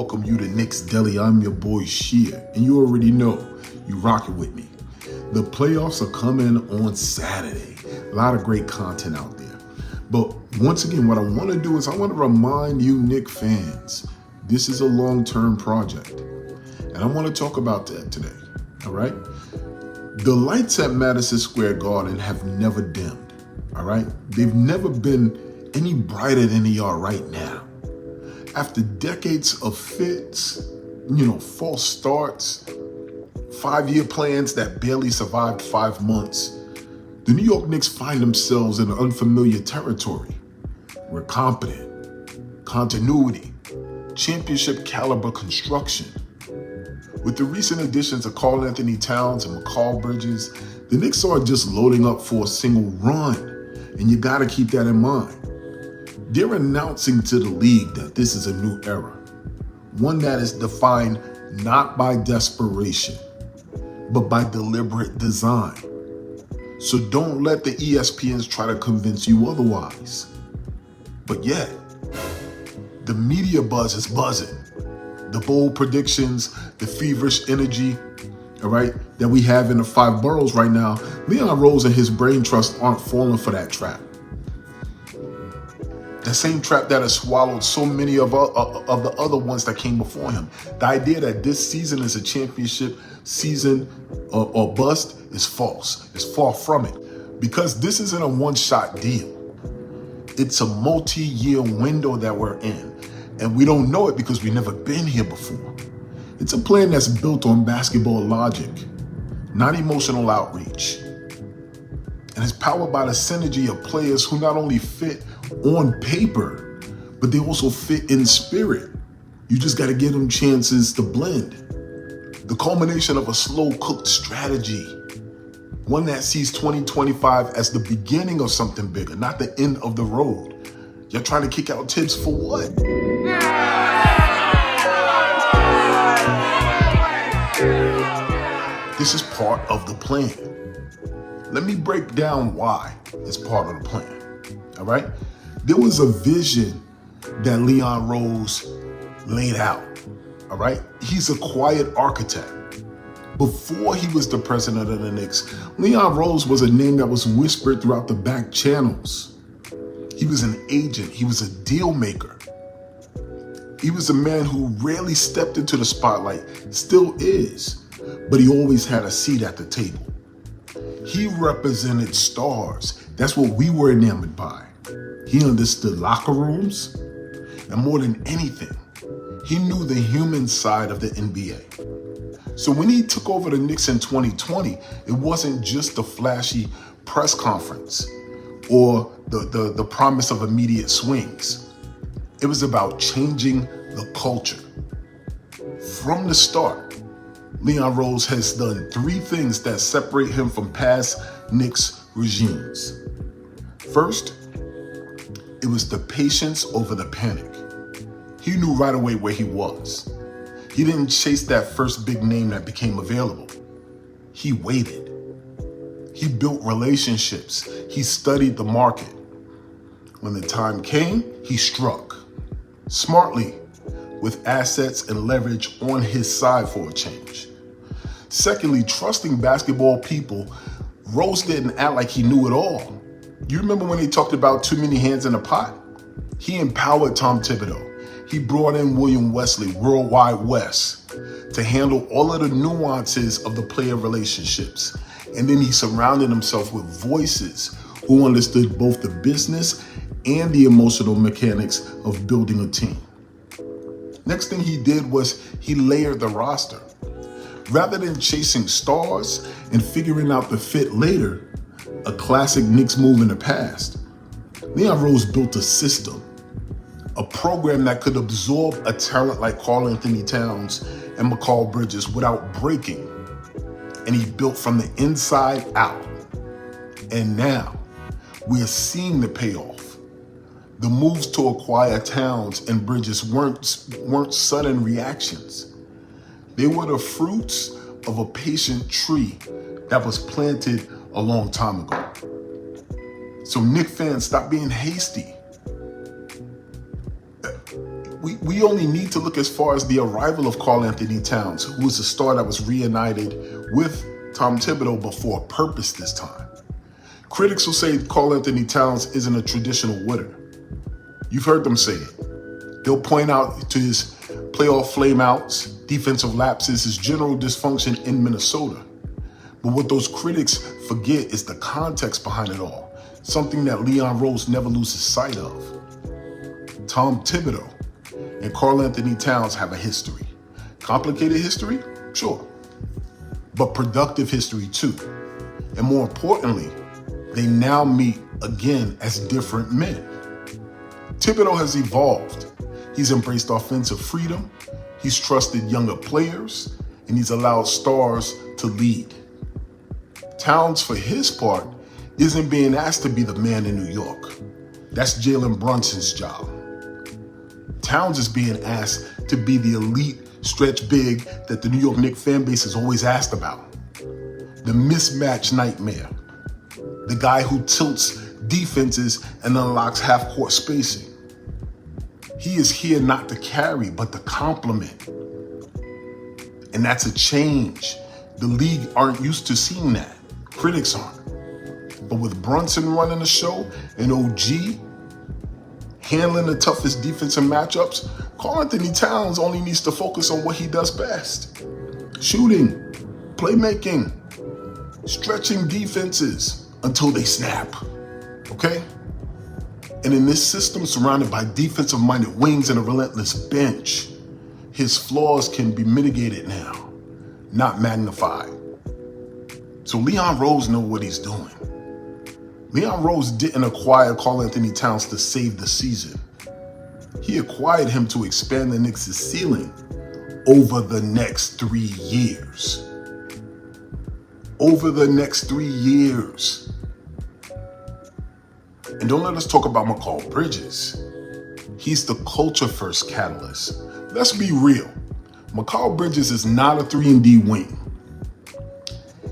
welcome you to Knicks Daily. I'm your boy Shia, and you already know you rocking with me. The playoffs are coming on Saturday. A lot of great content out there. But once again, what I want to do is I want to remind you Knicks fans, this is a long-term project. And I want to talk about that today, all right? The lights at Madison Square Garden have never dimmed, all right? They've never been any brighter than they are right now. After decades of fits, false starts, 5-year plans that barely survived 5 months, the New York Knicks find themselves in unfamiliar territory. We're competent, continuity, championship caliber construction. With the recent additions of Karl-Anthony Towns and Mikal Bridges, the Knicks aren't just loading up for a single run, and you gotta keep that in mind. They're announcing to the league that this is a new era, one that is defined not by desperation, but by deliberate design. So don't let the ESPNs try to convince you otherwise. But yet, the media buzz is buzzing. The bold predictions, the feverish energy, all right, that we have in the 5 boroughs right now, Leon Rose and his brain trust aren't falling for that trap. The same trap that has swallowed so many of the other ones that came before him. The idea that this season is a championship season or bust is false. It's far from it. Because this isn't a one-shot deal. It's a multi-year window that we're in. And we don't know it because we've never been here before. It's a plan that's built on basketball logic, not emotional outreach. And it's powered by the synergy of players who not only fit on paper, but they also fit in spirit. You just got to give them chances to blend. The culmination of a slow-cooked strategy, one that sees 2025 as the beginning of something bigger, not the end of the road. You're trying to kick out Tibbs for what? This is part of the plan. Let me break down why it's part of the plan, all right? There was a vision that Leon Rose laid out, all right? He's a quiet architect. Before he was the president of the Knicks, Leon Rose was a name that was whispered throughout the back channels. He was an agent. He was a deal maker. He was a man who rarely stepped into the spotlight, still is, but he always had a seat at the table. He represented stars. That's what we were enamored by. He understood locker rooms, and more than anything, he knew the human side of the NBA. So when he took over the Knicks in 2020, it wasn't just a flashy press conference or the promise of immediate swings. It was about changing the culture. From the start, Leon Rose has done 3 things that separate him from past Knicks regimes. First, it was the patience over the panic. He knew right away where he was. He didn't chase that first big name that became available. He waited. He built relationships. He studied the market. When the time came, he struck. Smartly, with assets and leverage on his side for a change. Secondly, trusting basketball people, Rose didn't act like he knew it all. You remember when he talked about too many hands in the pot? He empowered Tom Thibodeau. He brought in William Wesley, Worldwide West, to handle all of the nuances of the player relationships. And then he surrounded himself with voices who understood both the business and the emotional mechanics of building a team. Next thing he did was he layered the roster. Rather than chasing stars and figuring out the fit later, a classic Knicks move in the past, Leon Rose built a system, a program that could absorb a talent like Karl-Anthony Towns and Mikal Bridges without breaking. And he built from the inside out. And now we are seeing the payoff. The moves to acquire Towns and Bridges weren't sudden reactions. They were the fruits of a patient tree that was planted a long time ago. So Knicks fans, stop being hasty. We only need to look as far as the arrival of Karl Anthony Towns, who was a star that was reunited with Tom Thibodeau, but for a purpose this time. Critics will say Karl Anthony Towns isn't a traditional winner. You've heard them say it. They'll point out to his playoff flameouts, defensive lapses, his general dysfunction in Minnesota. But what those critics forget is the context behind it all, something that Leon Rose never loses sight of. Tom Thibodeau and Karl Anthony Towns have a history. Complicated history? Sure. But productive history too. And more importantly, they now meet again as different men. Thibodeau has evolved. He's embraced offensive freedom, he's trusted younger players, and he's allowed stars to lead. Towns, for his part, isn't being asked to be the man in New York. That's Jalen Brunson's job. Towns is being asked to be the elite stretch big that the New York Knicks fan base has always asked about. The mismatch nightmare. The guy who tilts defenses and unlocks half-court spacing. He is here not to carry, but to complement. And that's a change. The league aren't used to seeing that. Critics aren't. But with Brunson running the show and OG handling the toughest defensive matchups, Karl Anthony Towns only needs to focus on what he does best. Shooting, playmaking, stretching defenses until they snap, okay? And in this system surrounded by defensive-minded wings and a relentless bench, his flaws can be mitigated now, not magnified. So Leon Rose knows what he's doing. Leon Rose didn't acquire Karl Anthony Towns to save the season. He acquired him to expand the Knicks' ceiling over the next 3 years. Over the next 3 years. And don't let us talk about Mikal Bridges. He's the culture-first catalyst. Let's be real. Mikal Bridges is not a 3-and-D wing.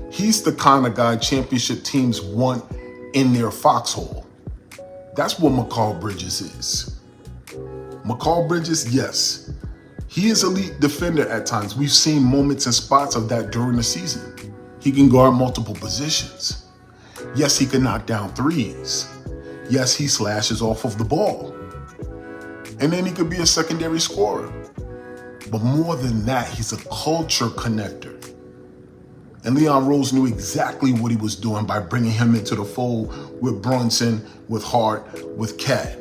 He's the kind of guy championship teams want in their foxhole. That's what Mikal Bridges is. Mikal Bridges, yes, he is elite defender at times. We've seen moments and spots of that during the season. He can guard multiple positions. Yes, he can knock down threes. Yes, he slashes off of the ball. And then he could be a secondary scorer. But more than that, he's a culture connector. And Leon Rose knew exactly what he was doing by bringing him into the fold with Brunson, with Hart, with Cat.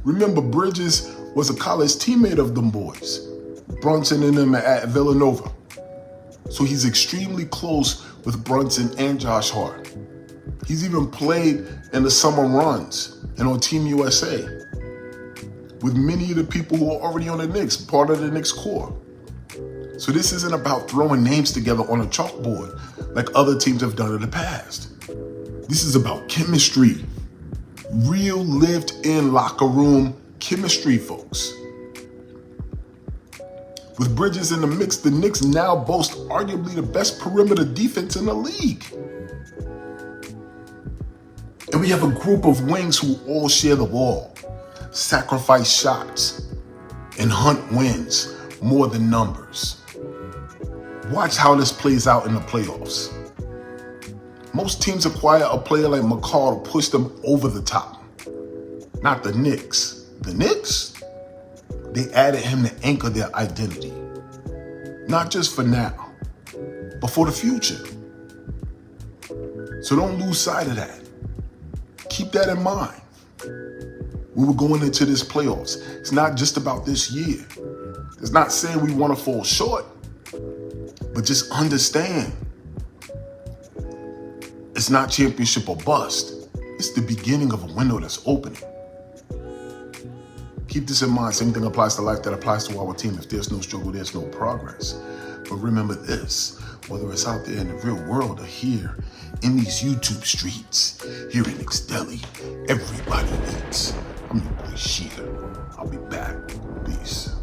Remember, Bridges was a college teammate of them boys. Brunson and them at Villanova. So he's extremely close with Brunson and Josh Hart. He's even played in the summer runs and on Team USA with many of the people who are already on the Knicks, part of the Knicks core. So this isn't about throwing names together on a chalkboard like other teams have done in the past. This is about chemistry. Real lived-in locker room chemistry, folks. With Bridges in the mix, the Knicks now boast arguably the best perimeter defense in the league. And we have a group of wings who all share the ball, sacrifice shots, and hunt wins more than numbers. Watch how this plays out in the playoffs. Most teams acquire a player like Mikal to push them over the top. Not the Knicks. The Knicks, they added him to anchor their identity. Not just for now, but for the future. So don't lose sight of that. Keep that in mind. We were going into this playoffs. It's not just about this year. It's not saying we want to fall short, but just understand it's not championship or bust. It's the beginning of a window that's opening. Keep this in mind. Same thing applies to life that applies to our team. If there's no struggle, there's no progress. But remember this, whether it's out there in the real world or here in these YouTube streets, here in Knicks Deli, everybody eats. I'm your boy Sheeta. I'll be back. Peace.